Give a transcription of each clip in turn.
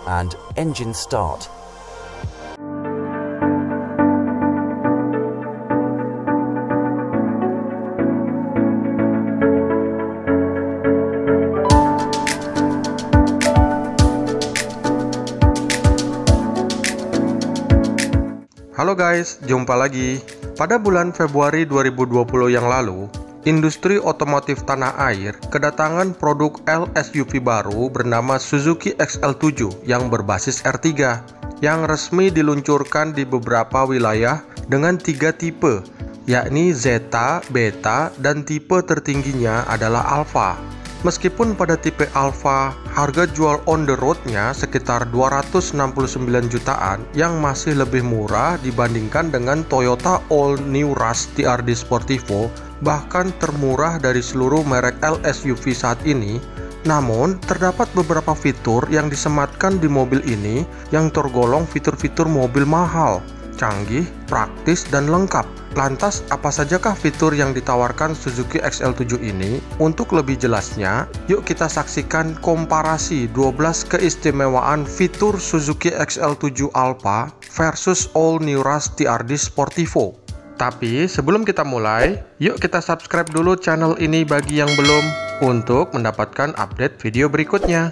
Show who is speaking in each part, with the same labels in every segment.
Speaker 1: and engine start.
Speaker 2: Halo guys, jumpa lagi. Pada bulan Februari 2020 yang lalu, industri otomotif tanah air kedatangan produk LSUV baru bernama Suzuki XL7 yang berbasis R3 yang resmi diluncurkan di beberapa wilayah dengan 3 tipe, yakni Zeta, Beta, dan tipe tertingginya adalah Alpha. Meskipun pada tipe Alpha, harga jual on the road-nya sekitar 269 jutaan yang masih lebih murah dibandingkan dengan Toyota All New Rush TRD Sportivo, bahkan termurah dari seluruh merek LSUV saat ini. Namun, terdapat beberapa fitur yang disematkan di mobil ini yang tergolong fitur-fitur mobil mahal, canggih, praktis, dan lengkap. Lantas, apa sajakah fitur yang ditawarkan Suzuki XL7 ini? Untuk lebih jelasnya, yuk kita saksikan komparasi 12 keistimewaan fitur Suzuki XL7 Alpha versus All New Rush TRD Sportivo. Tapi sebelum kita mulai, yuk kita subscribe dulu channel ini bagi yang belum untuk mendapatkan update video berikutnya.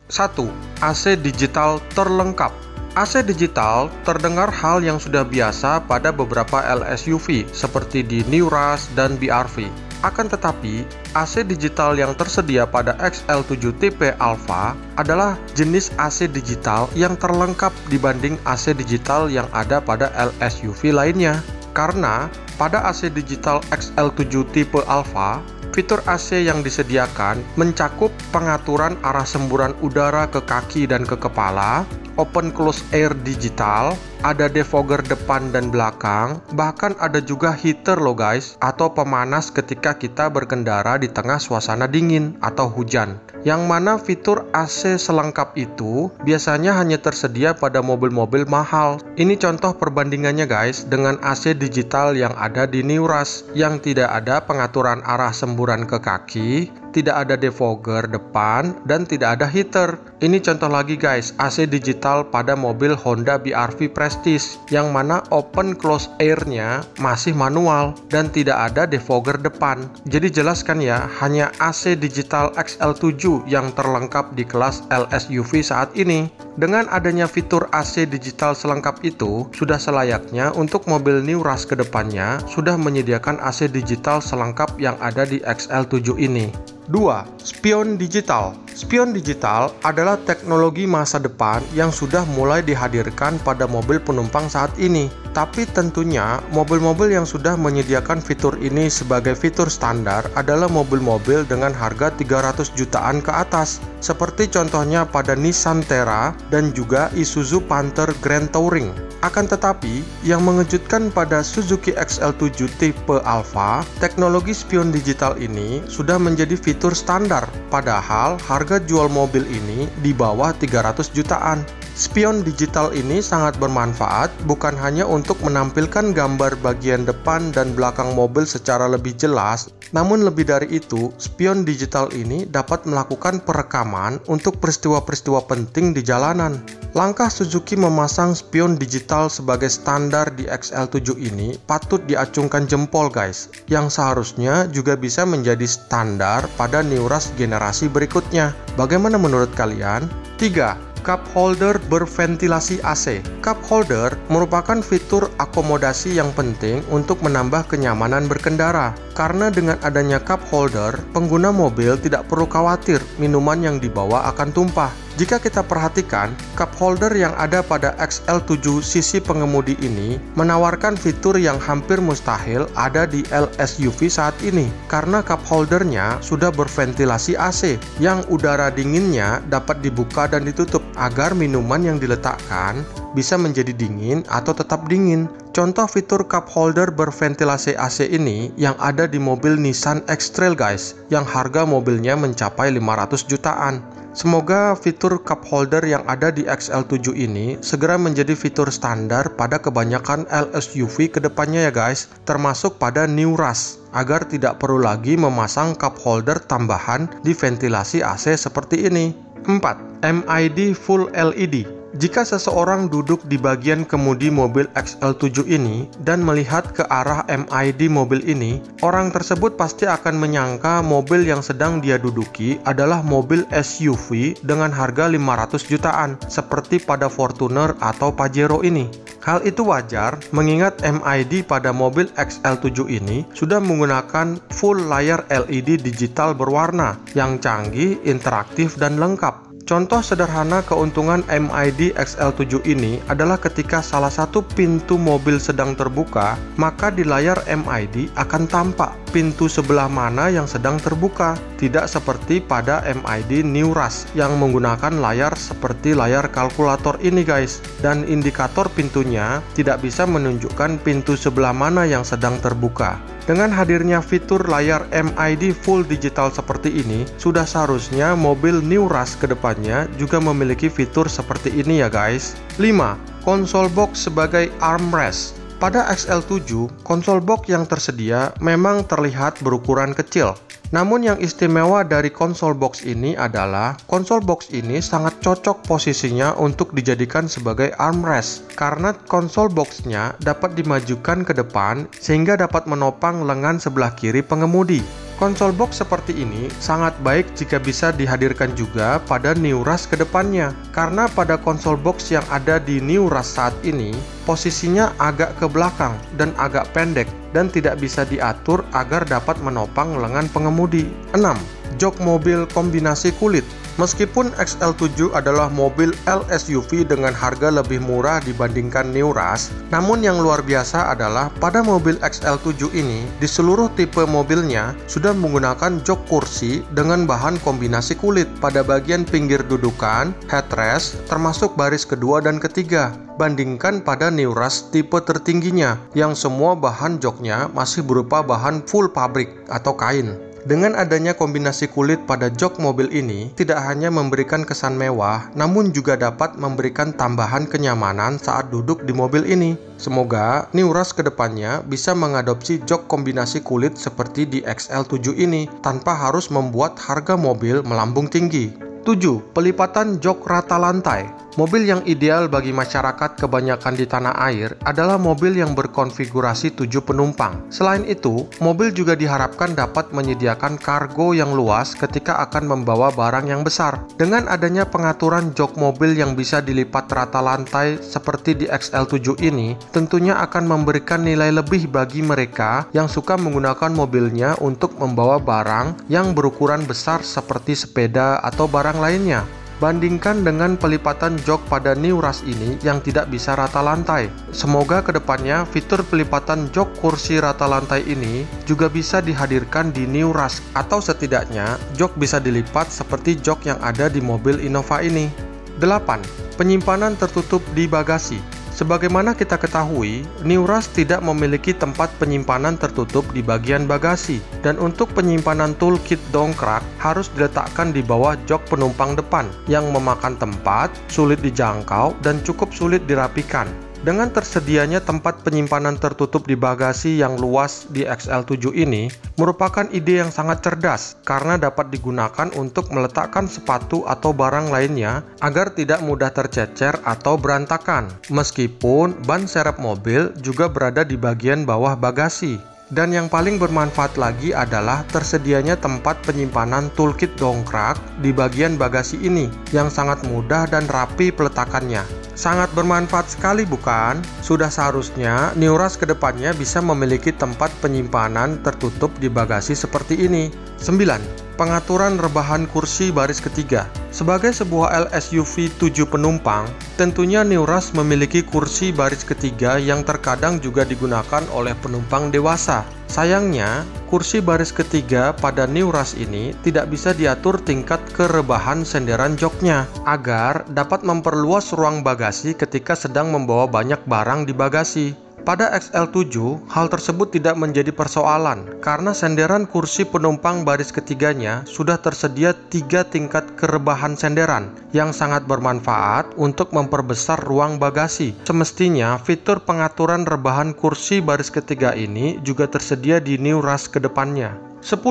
Speaker 2: 1. AC digital terlengkap. AC digital terdengar hal yang sudah biasa pada beberapa LSUV seperti di New Rush dan BRV. Akan tetapi, AC digital yang tersedia pada XL7 tipe Alpha adalah jenis AC digital yang terlengkap dibanding AC digital yang ada pada LSUV lainnya. Karena pada AC digital XL7 tipe Alpha, fitur AC yang disediakan mencakup pengaturan arah semburan udara ke kaki dan ke kepala, open close air digital, ada defogger depan dan belakang, bahkan ada juga heater loh guys, atau pemanas ketika kita berkendara di tengah suasana dingin atau hujan. Yang mana fitur AC selengkap itu biasanya hanya tersedia pada mobil-mobil mahal. Ini contoh perbandingannya guys dengan AC digital yang ada di New Rush yang tidak ada pengaturan arah semburan ke kaki, tidak ada defogger depan, dan tidak ada heater. Ini contoh lagi guys, AC digital pada mobil Honda BRV Prestige yang mana open close air-nya masih manual dan tidak ada defogger depan. Jadi jelaskan ya, hanya AC digital XL7 yang terlengkap di kelas LSUV saat ini. Dengan adanya fitur AC digital selengkap itu, sudah selayaknya untuk mobil New Rush ke depannya sudah menyediakan AC digital selengkap yang ada di XL7 ini. 2. Spion digital. Spion digital adalah teknologi masa depan yang sudah mulai dihadirkan pada mobil penumpang saat ini. Tapi tentunya mobil-mobil yang sudah menyediakan fitur ini sebagai fitur standar adalah mobil-mobil dengan harga 300 jutaan ke atas, seperti contohnya pada Nissan Terra dan juga Isuzu Panther Grand Touring. Akan tetapi, yang mengejutkan pada Suzuki XL7 tipe Alpha, teknologi spion digital ini sudah menjadi fitur standar, padahal harga jual mobil ini di bawah 300 jutaan. Spion digital ini sangat bermanfaat bukan hanya untuk menampilkan gambar bagian depan dan belakang mobil secara lebih jelas, namun lebih dari itu, spion digital ini dapat melakukan perekaman untuk peristiwa-peristiwa penting di jalanan. Langkah Suzuki memasang spion digital sebagai standar di XL7 ini patut diacungkan jempol guys, yang seharusnya juga bisa menjadi standar pada New Rush generasi berikutnya. Bagaimana menurut kalian? 3. Cup holder berventilasi AC. Cup holder merupakan fitur akomodasi yang penting untuk menambah kenyamanan berkendara. Karena dengan adanya cup holder, pengguna mobil tidak perlu khawatir minuman yang dibawa akan tumpah. Jika kita perhatikan, cup holder yang ada pada XL7 sisi pengemudi ini menawarkan fitur yang hampir mustahil ada di LSUV saat ini, karena cup holdernya sudah berventilasi AC yang udara dinginnya dapat dibuka dan ditutup agar minuman yang diletakkan bisa menjadi dingin atau tetap dingin. Contoh fitur cup holder berventilasi AC ini yang ada di mobil Nissan X-Trail guys, yang harga mobilnya mencapai 500 jutaan. Semoga fitur cup holder yang ada di XL7 ini segera menjadi fitur standar pada kebanyakan LSUV kedepannya ya guys, termasuk pada New Rush, agar tidak perlu lagi memasang cup holder tambahan di ventilasi AC seperti ini. 4. MID Full LED. Jika seseorang duduk di bagian kemudi mobil XL7 ini dan melihat ke arah MID mobil ini, orang tersebut pasti akan menyangka mobil yang sedang dia duduki adalah mobil SUV dengan harga 500 jutaan, seperti pada Fortuner atau Pajero ini. Hal itu wajar, mengingat MID pada mobil XL7 ini sudah menggunakan full layar LED digital berwarna yang canggih, interaktif, dan lengkap. Contoh sederhana keuntungan MID XL7 ini adalah ketika salah satu pintu mobil sedang terbuka, maka di layar MID akan tampak pintu sebelah mana yang sedang terbuka. Tidak seperti pada MID New Rush yang menggunakan layar seperti layar kalkulator ini guys, dan indikator pintunya tidak bisa menunjukkan pintu sebelah mana yang sedang terbuka. Dengan hadirnya fitur layar MID full digital seperti ini, sudah seharusnya mobil New Rush kedepannya juga memiliki fitur seperti ini ya guys. 5. Konsol box sebagai armrest. Pada XL7, konsol box yang tersedia memang terlihat berukuran kecil. Namun yang istimewa dari konsol box ini adalah konsol box ini sangat cocok posisinya untuk dijadikan sebagai armrest karena konsol boxnya dapat dimajukan ke depan sehingga dapat menopang lengan sebelah kiri pengemudi. Konsol box seperti ini sangat baik jika bisa dihadirkan juga pada New Rush ke depannya, karena pada konsol box yang ada di New Rush saat ini, posisinya agak ke belakang dan agak pendek dan tidak bisa diatur agar dapat menopang lengan pengemudi. 6. Jok mobil kombinasi kulit. Meskipun XL7 adalah mobil LSUV dengan harga lebih murah dibandingkan New Rush, namun yang luar biasa adalah pada mobil XL7 ini, di seluruh tipe mobilnya sudah menggunakan jok kursi dengan bahan kombinasi kulit pada bagian pinggir dudukan, headrest, termasuk baris kedua dan ketiga. Bandingkan pada New Rush tipe tertingginya, yang semua bahan joknya masih berupa bahan full pabrik atau kain. Dengan adanya kombinasi kulit pada jok mobil ini, tidak hanya memberikan kesan mewah, namun juga dapat memberikan tambahan kenyamanan saat duduk di mobil ini. Semoga New Rush kedepannya bisa mengadopsi jok kombinasi kulit seperti di XL7 ini, tanpa harus membuat harga mobil melambung tinggi. 7. Pelipatan jok rata lantai. Mobil yang ideal bagi masyarakat kebanyakan di tanah air adalah mobil yang berkonfigurasi 7 penumpang. Selain itu, mobil juga diharapkan dapat menyediakan kargo yang luas ketika akan membawa barang yang besar. Dengan adanya pengaturan jok mobil yang bisa dilipat rata lantai seperti di XL7 ini, tentunya akan memberikan nilai lebih bagi mereka yang suka menggunakan mobilnya untuk membawa barang yang berukuran besar seperti sepeda atau barang lainnya. Bandingkan dengan pelipatan jok pada New Rush ini yang tidak bisa rata lantai. Semoga kedepannya fitur pelipatan jok kursi rata lantai ini juga bisa dihadirkan di New Rush, atau setidaknya jok bisa dilipat seperti jok yang ada di mobil Innova ini. 8. Penyimpanan tertutup di bagasi. Sebagaimana kita ketahui, New Rush tidak memiliki tempat penyimpanan tertutup di bagian bagasi, dan untuk penyimpanan toolkit dongkrak harus diletakkan di bawah jok penumpang depan yang memakan tempat, sulit dijangkau, dan cukup sulit dirapikan. Dengan tersedianya tempat penyimpanan tertutup di bagasi yang luas di XL7 ini merupakan ide yang sangat cerdas karena dapat digunakan untuk meletakkan sepatu atau barang lainnya agar tidak mudah tercecer atau berantakan. Meskipun ban serep mobil juga berada di bagian bawah bagasi. Dan yang paling bermanfaat lagi adalah tersedianya tempat penyimpanan toolkit dongkrak di bagian bagasi ini yang sangat mudah dan rapi peletakannya. Sangat bermanfaat sekali bukan? Sudah seharusnya New Rush kedepannya bisa memiliki tempat penyimpanan tertutup di bagasi seperti ini. 9. Pengaturan rebahan kursi baris ketiga. Sebagai sebuah LSUV 7 penumpang, tentunya New Rush memiliki kursi baris ketiga yang terkadang juga digunakan oleh penumpang dewasa. Sayangnya, kursi baris ketiga pada New Rush ini tidak bisa diatur tingkat kerebahan senderan joknya agar dapat memperluas ruang bagasi ketika sedang membawa banyak barang di bagasi. Pada XL7, hal tersebut tidak menjadi persoalan karena senderan kursi penumpang baris ketiganya sudah tersedia 3 tingkat kerebahan senderan yang sangat bermanfaat untuk memperbesar ruang bagasi. Semestinya, fitur pengaturan rebahan kursi baris ketiga ini juga tersedia di New Rush ke depannya. 10.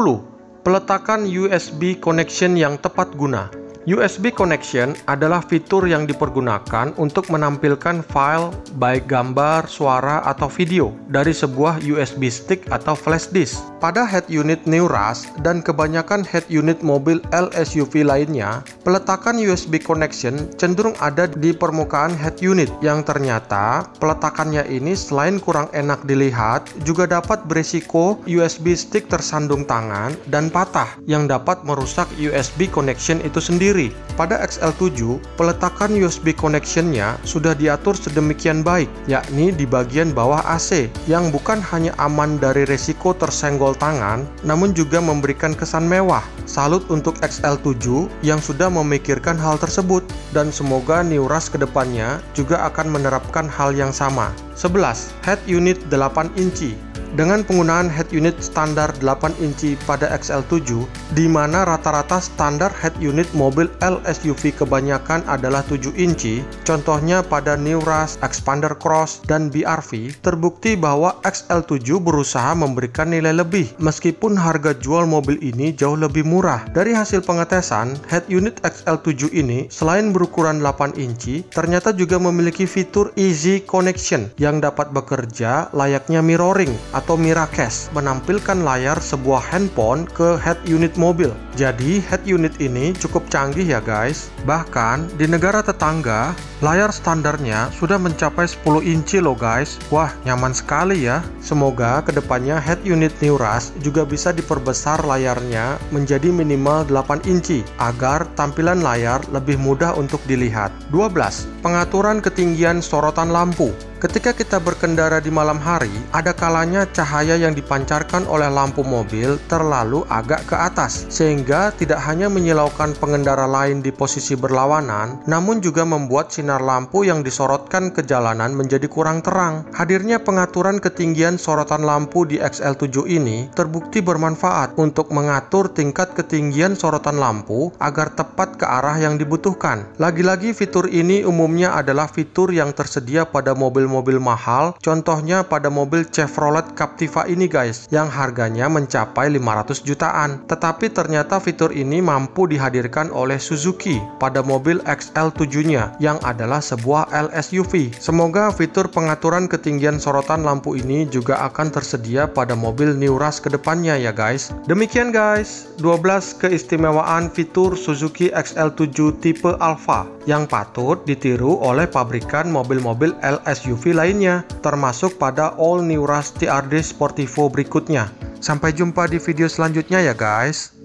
Speaker 2: Peletakan USB connection yang tepat guna. USB connection adalah fitur yang dipergunakan untuk menampilkan file, baik gambar, suara, atau video dari sebuah USB stick atau flash disk. Pada head unit New Rush dan kebanyakan head unit mobil LSUV lainnya, peletakan USB connection cenderung ada di permukaan head unit, yang ternyata peletakannya ini selain kurang enak dilihat, juga dapat berisiko USB stick tersandung tangan dan patah, yang dapat merusak USB connection itu sendiri. Pada XL7, peletakan USB connection-nya sudah diatur sedemikian baik, yakni di bagian bawah AC, yang bukan hanya aman dari resiko tersenggol tangan, namun juga memberikan kesan mewah. Salut untuk XL7 yang sudah memikirkan hal tersebut, dan semoga New Rush kedepannya juga akan menerapkan hal yang sama. 11. Head unit 8 inci. Dengan penggunaan head unit standar 8 inci pada XL7, di mana rata-rata standar head unit mobil LSUV kebanyakan adalah 7 inci, contohnya pada New Rush, Xpander Cross, dan BRV, terbukti bahwa XL7 berusaha memberikan nilai lebih, meskipun harga jual mobil ini jauh lebih murah. Dari hasil pengetesan, head unit XL7 ini selain berukuran 8 inci, ternyata juga memiliki fitur Easy Connection yang dapat bekerja layaknya mirroring atau miracast, menampilkan layar sebuah handphone ke head unit mobil. Jadi head unit ini cukup canggih ya guys. Bahkan di negara tetangga, layar standarnya sudah mencapai 10 inci loh guys. Wah, nyaman sekali ya. Semoga kedepannya head unit New Rush juga bisa diperbesar layarnya menjadi minimal 8 inci agar tampilan layar lebih mudah untuk dilihat. 12. Pengaturan ketinggian sorotan lampu. Ketika kita berkendara di malam hari, ada kalanya cahaya yang dipancarkan oleh lampu mobil terlalu agak ke atas, sehingga tidak hanya menyilaukan pengendara lain di posisi berlawanan, namun juga membuat sinar lampu yang disorotkan ke jalanan menjadi kurang terang. Hadirnya pengaturan ketinggian sorotan lampu di XL7 ini terbukti bermanfaat untuk mengatur tingkat ketinggian sorotan lampu agar tepat ke arah yang dibutuhkan. Lagi-lagi fitur ini umumnya adalah fitur yang tersedia pada mobil mahal, contohnya pada mobil Chevrolet Captiva ini guys, yang harganya mencapai 500 jutaan. Tetapi ternyata fitur ini mampu dihadirkan oleh Suzuki pada mobil XL7-nya, yang adalah sebuah LSUV. Semoga fitur pengaturan ketinggian sorotan lampu ini juga akan tersedia pada mobil New Rush kedepannya ya guys. Demikian guys, 12 keistimewaan fitur Suzuki XL7 tipe Alpha yang patut ditiru oleh pabrikan mobil-mobil LSUV lainnya, termasuk pada All New Rush TRD Sportivo berikutnya. Sampai jumpa di video selanjutnya ya guys.